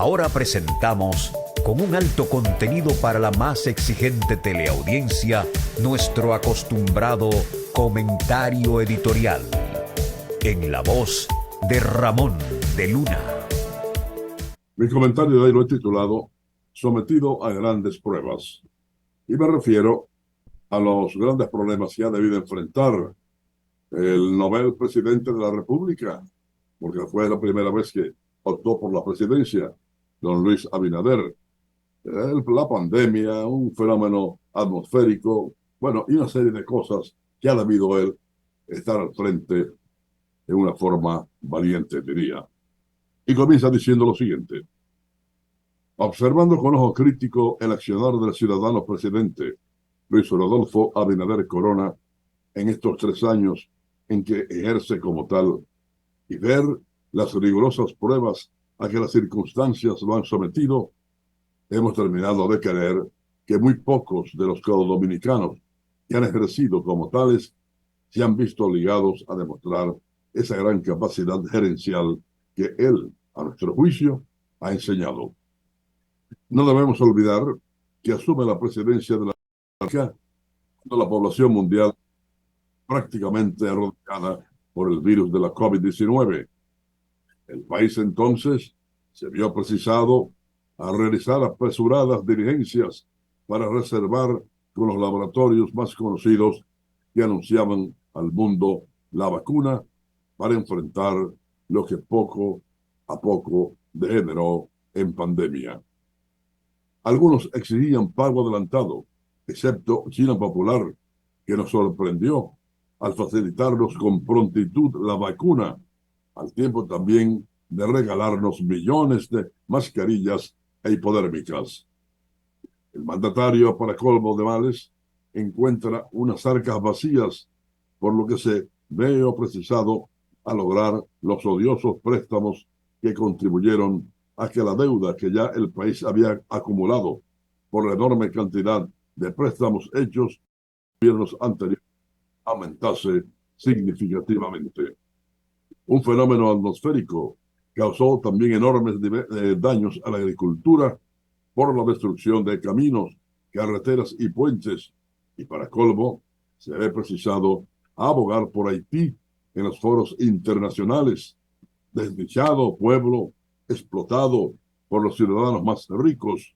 Ahora presentamos, con un alto contenido para la más exigente teleaudiencia, nuestro acostumbrado comentario editorial, en la voz de Ramón de Luna. Mi comentario de hoy lo he titulado Sometido a grandes pruebas, y me refiero a los grandes problemas que ha debido enfrentar el novel presidente de la República, porque fue la primera vez que optó por la presidencia, don Luis Abinader. La pandemia, un fenómeno atmosférico, bueno, y una serie de cosas que ha debido él estar al frente de una forma valiente, diría. Y comienza diciendo lo siguiente: observando con ojo crítico el accionar del ciudadano presidente Luis Rodolfo Abinader Corona en estos 3 años en que ejerce como tal, y ver las rigurosas pruebas a que las circunstancias lo han sometido, hemos terminado de creer que muy pocos de los dominicanos que han ejercido como tales se han visto obligados a demostrar esa gran capacidad gerencial que él, a nuestro juicio, ha enseñado. No debemos olvidar que asume la presidencia de la República cuando la población mundial prácticamente rodeada por el virus de la COVID-19. El país entonces se vio precisado a realizar apresuradas diligencias para reservar con los laboratorios más conocidos que anunciaban al mundo la vacuna para enfrentar lo que poco a poco degeneró en pandemia. Algunos exigían pago adelantado, excepto China Popular, que nos sorprendió al facilitarnos con prontitud la vacuna, al tiempo también de regalarnos millones de mascarillas e hipodérmicas. El mandatario, para colmo de males, encuentra unas arcas vacías, por lo que se ve precisado a lograr los odiosos préstamos que contribuyeron a que la deuda que ya el país había acumulado por la enorme cantidad de préstamos hechos en gobiernos anteriores aumentase significativamente. Un fenómeno atmosférico causó también enormes daños a la agricultura por la destrucción de caminos, carreteras y puentes, y para colmo se ve precisado a abogar por Haití en los foros internacionales, desdichado pueblo explotado por los ciudadanos más ricos,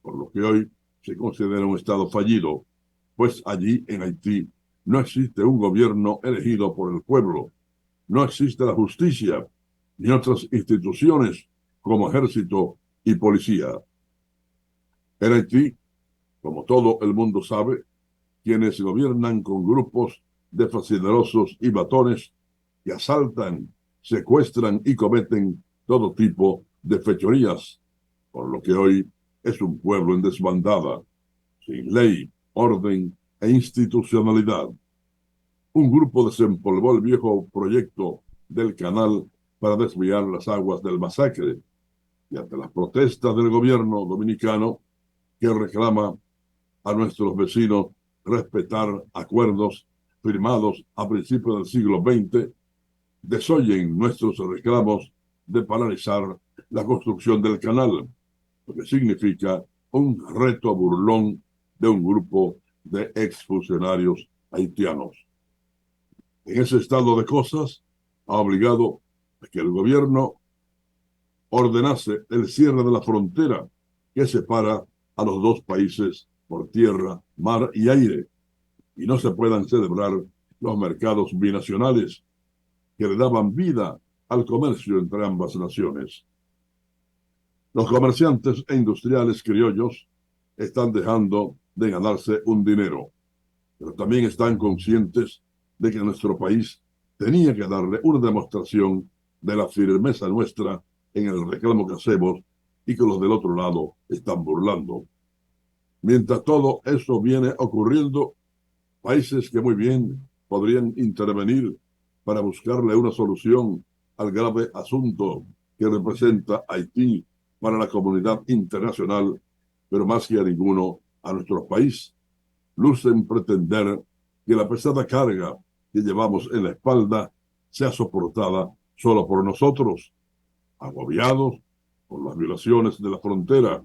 por lo que hoy se considera un estado fallido, pues allí en Haití no existe un gobierno elegido por el pueblo, no existe la justicia ni otras instituciones como ejército y policía. En Haití, como todo el mundo sabe, quienes gobiernan con grupos de facinerosos y matones que asaltan, secuestran y cometen todo tipo de fechorías, por lo que hoy es un pueblo en desbandada, sin ley, orden e institucionalidad. Un grupo desempolvó el viejo proyecto del canal para desviar las aguas del masacre, y ante las protestas del gobierno dominicano, que reclama a nuestros vecinos respetar acuerdos firmados a principios del siglo XX, desoyen nuestros reclamos de paralizar la construcción del canal, lo que significa un reto burlón de un grupo de exfuncionarios haitianos. En ese estado de cosas, ha obligado a que el gobierno ordenase el cierre de la frontera que separa a los dos países por tierra, mar y aire, y no se puedan celebrar los mercados binacionales que le daban vida al comercio entre ambas naciones. Los comerciantes e industriales criollos están dejando de ganarse un dinero, pero también están conscientes de que nuestro país tenía que darle una demostración de la firmeza nuestra en el reclamo que hacemos y que los del otro lado están burlando. Mientras todo eso viene ocurriendo, países que muy bien podrían intervenir para buscarle una solución al grave asunto que representa Haití para la comunidad internacional, pero más que a ninguno a nuestro país, lucen pretender que la pesada carga que llevamos en la espalda sea soportada solo por nosotros, agobiados por las violaciones de la frontera,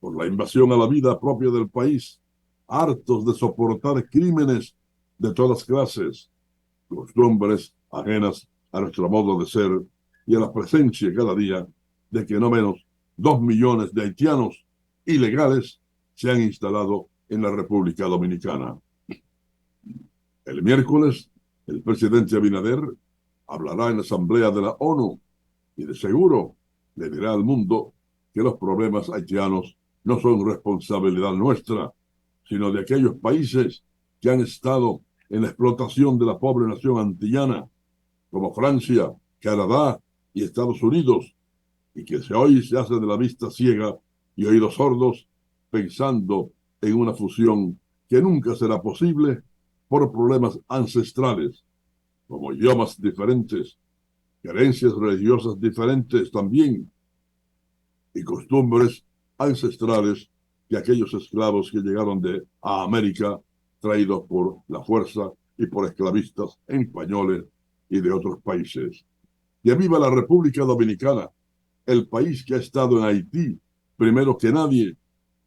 por la invasión a la vida propia del país, hartos de soportar crímenes de todas clases, costumbres ajenas a nuestro modo de ser y a la presencia cada día de que no menos 2 millones de haitianos ilegales se han instalado en la República Dominicana. El miércoles, el presidente Abinader hablará en la Asamblea de la ONU y de seguro le dirá al mundo que los problemas haitianos no son responsabilidad nuestra, sino de aquellos países que han estado en la explotación de la pobre nación antillana, como Francia, Canadá y Estados Unidos, y que hoy se hace de la vista ciega y oídos sordos, pensando en una fusión que nunca será posible por problemas ancestrales, como idiomas diferentes, creencias religiosas diferentes también, y costumbres ancestrales que aquellos esclavos que llegaron a América traídos por la fuerza y por esclavistas españoles y de otros países. ¡Que viva la República Dominicana, el país que ha estado en Haití primero que nadie,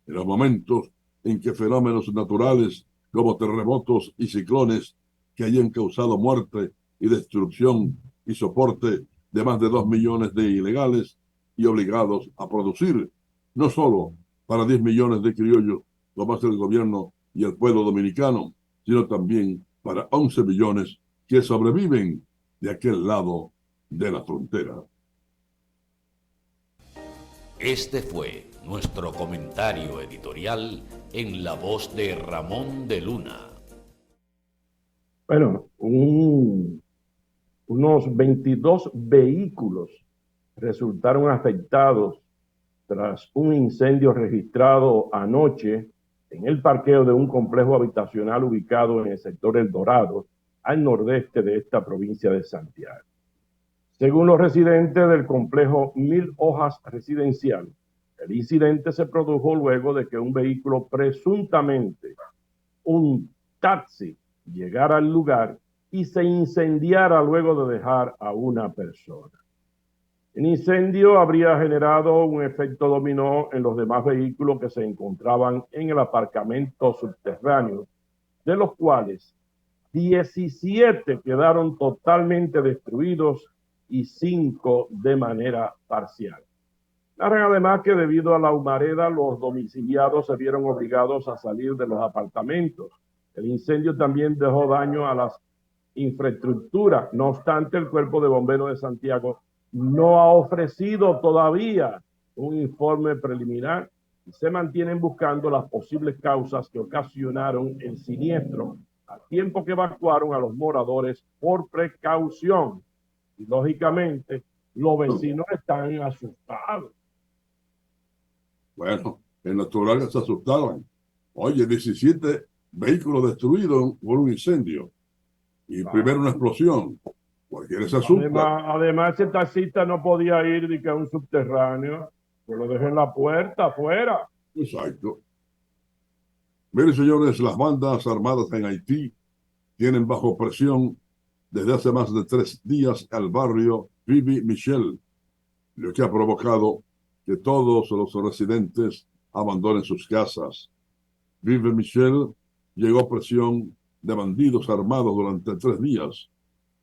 en los momentos en que fenómenos naturales como terremotos y ciclones que hayan causado muerte y destrucción y soporte de más de 2 millones de ilegales y obligados a producir, no solo para 10 millones de criollos, como hace el gobierno y el pueblo dominicano, sino también para 11 millones que sobreviven de aquel lado de la frontera. Este fue nuestro comentario editorial en la voz de Ramón de Luna. Bueno, unos 22 vehículos resultaron afectados tras un incendio registrado anoche en el parqueo de un complejo habitacional ubicado en el sector El Dorado, al nordeste de esta provincia de Santiago. Según los residentes del complejo Mil Hojas Residencial, el incidente se produjo luego de que un vehículo, presuntamente un taxi, llegara al lugar y se incendiara luego de dejar a una persona. El incendio habría generado un efecto dominó en los demás vehículos que se encontraban en el aparcamiento subterráneo, de los cuales 17 quedaron totalmente destruidos y 5 de manera parcial. Narran además que debido a la humareda, los domiciliados se vieron obligados a salir de los apartamentos. El incendio también dejó daño a las infraestructuras. No obstante, el Cuerpo de Bomberos de Santiago no ha ofrecido todavía un informe preliminar y se mantienen buscando las posibles causas que ocasionaron el siniestro, al tiempo que evacuaron a los moradores por precaución. Y lógicamente, los vecinos están asustados. Bueno, en natural que se asustaban. Oye, 17 vehículos destruidos por un incendio. Y primero una explosión. Cualquiera se asusta. Además, ese taxista no podía ir de que a un subterráneo, que lo dejen en la puerta afuera. Exacto. Miren, señores, las bandas armadas en Haití tienen bajo presión desde hace más de 3 días al barrio Vivi Michel, lo que ha provocado que todos los residentes abandonen sus casas. Vivi Michel llegó presión de bandidos armados durante 3 días.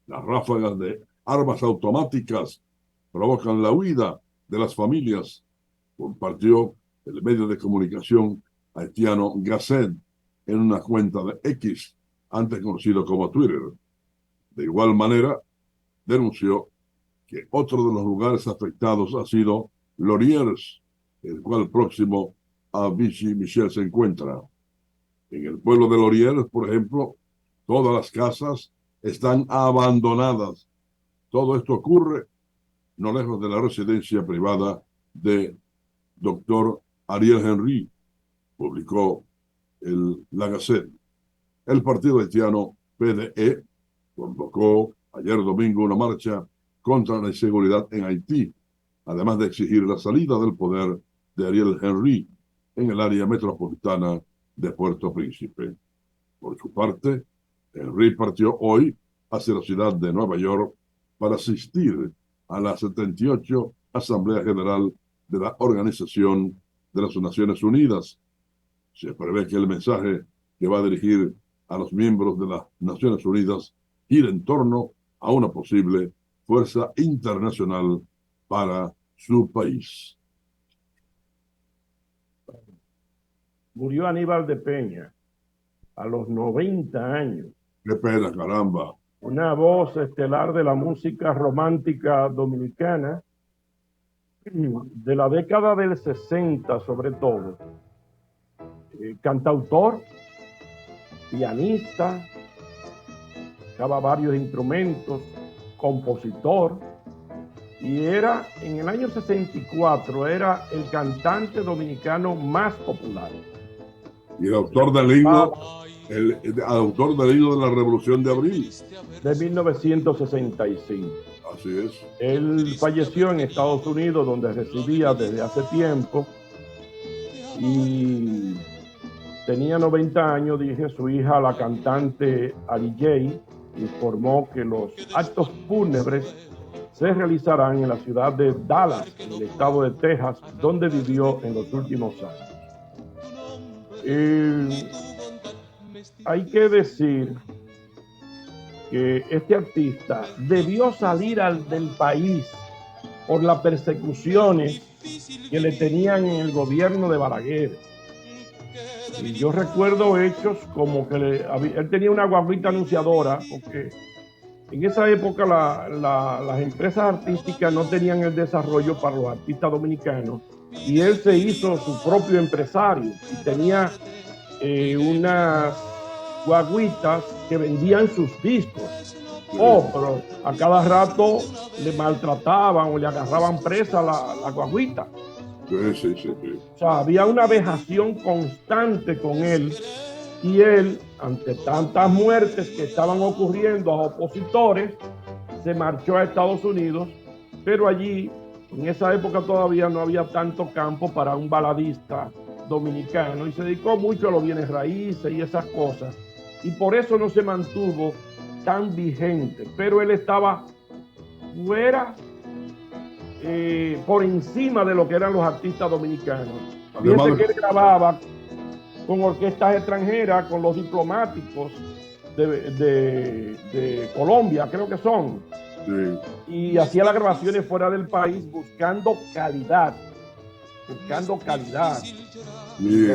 Las ráfagas de armas automáticas provocan la huida de las familias, compartió el medio de comunicación haitiano Gazette en una cuenta de X, antes conocido como Twitter. De igual manera, denunció que otro de los lugares afectados ha sido Loriers, el cual próximo a Vichy Michel se encuentra. En el pueblo de Loriers, por ejemplo, todas las casas están abandonadas. Todo esto ocurre no lejos de la residencia privada de doctor Ariel Henry, publicó la Gacette. El partido haitiano PDE convocó ayer domingo una marcha contra la inseguridad en Haití, además de exigir la salida del poder de Ariel Henry en el área metropolitana de Puerto Príncipe. Por su parte, Henry partió hoy hacia la ciudad de Nueva York para asistir a la 78 Asamblea General de la Organización de las Naciones Unidas. Se prevé que el mensaje que va a dirigir a los miembros de las Naciones Unidas gira en torno a una posible fuerza internacional para su país. Murió Aníbal de Peña a los 90 años. Qué pena, caramba. Una voz estelar de la música romántica dominicana, de la década del 60 sobre todo. Cantautor, pianista, tocaba varios instrumentos, compositor, y era, en el año 64, era el cantante dominicano más popular. Y el autor del himno, el autor del himno de la Revolución de Abril. De 1965. Así es. Él falleció en Estados Unidos, donde residía desde hace tiempo, y tenía 90 años, dije, su hija, la cantante Ari J, informó que los actos fúnebres se realizarán en la ciudad de Dallas, en el estado de Texas, donde vivió en los últimos años. Hay que decir que este artista debió salir del país por las persecuciones que le tenían en el gobierno de Balaguer. Y yo recuerdo hechos como que él tenía una guaguita anunciadora, porque en esa época las empresas artísticas no tenían el desarrollo para los artistas dominicanos, y él se hizo su propio empresario y tenía unas guaguitas que vendían sus discos. Pero a cada rato le maltrataban o le agarraban presa la guaguita. Sí. O sea, había una vejación constante con él, y él, ante tantas muertes que estaban ocurriendo a opositores, se marchó a Estados Unidos, pero allí, en esa época todavía no había tanto campo para un baladista dominicano, y se dedicó mucho a los bienes raíces y esas cosas, y por eso no se mantuvo tan vigente, pero él estaba fuera, por encima de lo que eran los artistas dominicanos. Fíjense que él grababa con orquestas extranjeras, con los diplomáticos de Colombia, creo que son. Sí. Y hacía las grabaciones fuera del país buscando calidad. Y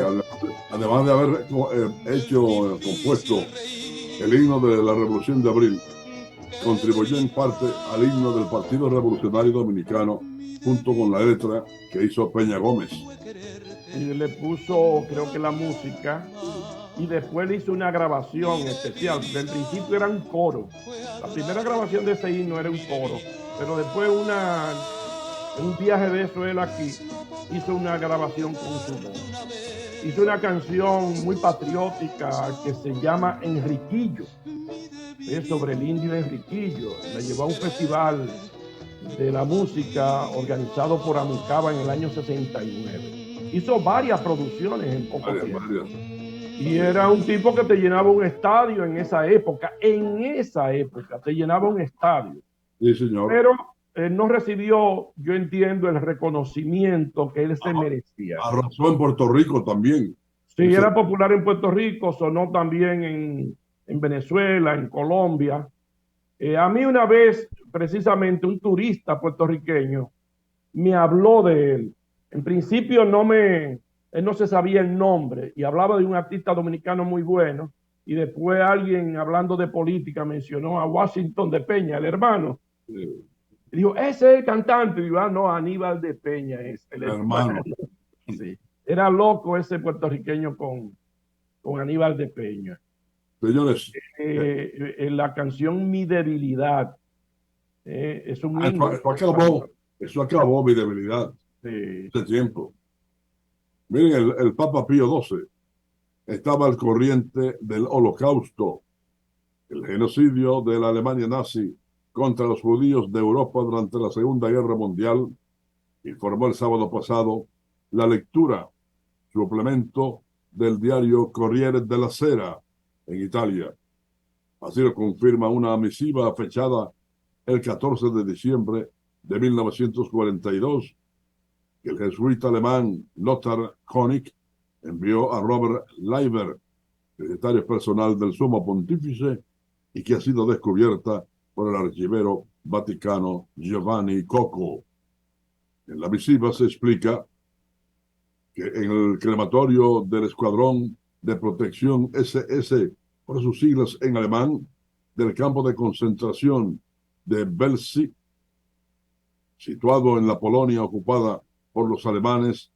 además de haber compuesto el himno de la Revolución de Abril, contribuyó en parte al himno del Partido Revolucionario Dominicano, junto con la letra que hizo Peña Gómez. Y le puso, creo que la música, y después le hizo una grabación especial. En principio era un coro. La primera grabación de ese himno era un coro, pero después un viaje de eso, él aquí hizo una grabación con su voz. Hizo una canción muy patriótica que se llama Enriquillo, sobre el indio Enriquillo. La llevó a un festival de la música organizado por Amucaba en el año 69. Hizo varias producciones en poco tiempo. Y era un tipo que te llenaba un estadio en esa época. Te llenaba un estadio. Sí, señor. Pero no recibió, yo entiendo, el reconocimiento que él se merecía. Arrasó en Puerto Rico también. Sí, era popular en Puerto Rico, sonó también en Venezuela, en Colombia. A mí una vez, precisamente, un turista puertorriqueño me habló de él. En principio él no se sabía el nombre y hablaba de un artista dominicano muy bueno, y después alguien, hablando de política, mencionó a Washington de Peña, el hermano. Sí. Y dijo, ese es el cantante. Y digo, no, Aníbal de Peña es el hermano. Sí. Era loco ese puertorriqueño con Aníbal de Peña. Señores, la canción Mi Debilidad es un himno. Eso acabó mi debilidad. Sí. Ese tiempo. Miren, el Papa Pío XII estaba al corriente del Holocausto, el genocidio de la Alemania nazi contra los judíos de Europa durante la Segunda Guerra Mundial. Informó el sábado pasado la lectura, suplemento del diario Corriere della Sera en Italia. Así lo confirma una misiva fechada el 14 de diciembre de 1942, que el jesuita alemán Lothar Koenig envió a Robert Leiber, secretario personal del Sumo Pontífice, y que ha sido descubierta por el archivero vaticano Giovanni Cocco. En la misiva se explica que en el crematorio del Escuadrón de Protección SS, por sus siglas en alemán, del campo de concentración de Belzig, situado en la Polonia ocupada por los alemanes,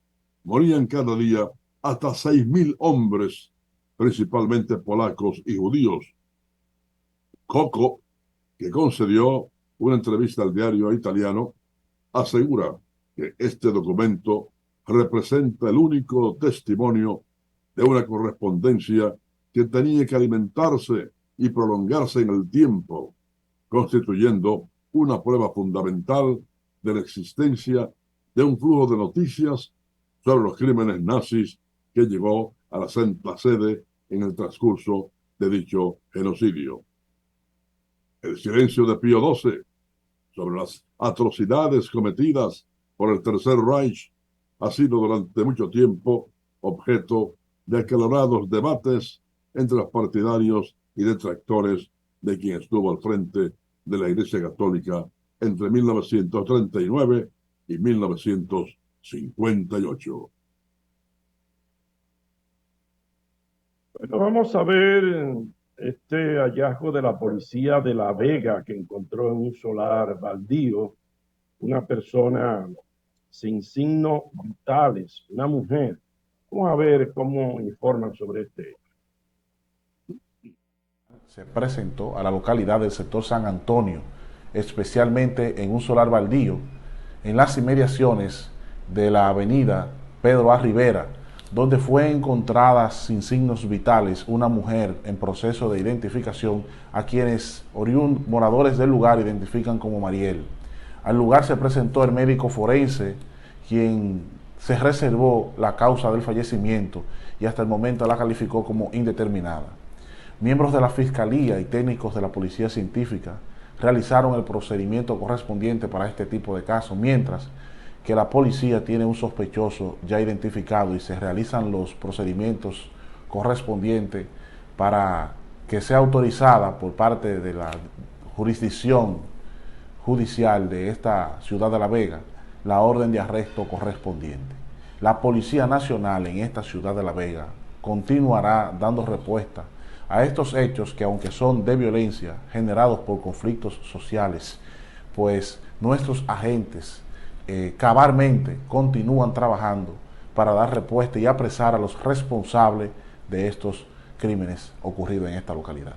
morían cada día hasta 6.000 hombres, principalmente polacos y judíos. Cocco, que concedió una entrevista al diario italiano, asegura que este documento representa el único testimonio de una correspondencia que tenía que alimentarse y prolongarse en el tiempo, constituyendo una prueba fundamental de la existencia de un flujo de noticias sobre los crímenes nazis que llegó a la Santa Sede en el transcurso de dicho genocidio. El silencio de Pío XII sobre las atrocidades cometidas por el Tercer Reich ha sido durante mucho tiempo objeto de acalorados debates entre los partidarios y detractores de quien estuvo al frente de la Iglesia Católica entre 1939 y 1958. Bueno, vamos a ver este hallazgo de la policía de La Vega, que encontró en un solar baldío una persona sin signos vitales, una mujer. Vamos a ver cómo informan sobre este hecho. Se presentó a la localidad del sector San Antonio, especialmente en un solar baldío, en las inmediaciones de la avenida Pedro A. Rivera, donde fue encontrada sin signos vitales una mujer en proceso de identificación, a quienes moradores del lugar identifican como Mariel. Al lugar se presentó el médico forense, quien se reservó la causa del fallecimiento y hasta el momento la calificó como indeterminada. Miembros de la Fiscalía y técnicos de la Policía Científica realizaron el procedimiento correspondiente para este tipo de casos, mientras que la policía tiene un sospechoso ya identificado y se realizan los procedimientos correspondientes para que sea autorizada por parte de la jurisdicción judicial de esta ciudad de La Vega la orden de arresto correspondiente. La Policía Nacional en esta ciudad de La Vega continuará dando respuesta a estos hechos que, aunque son de violencia generados por conflictos sociales, pues nuestros agentes cabalmente continúan trabajando para dar respuesta y apresar a los responsables de estos crímenes ocurridos en esta localidad.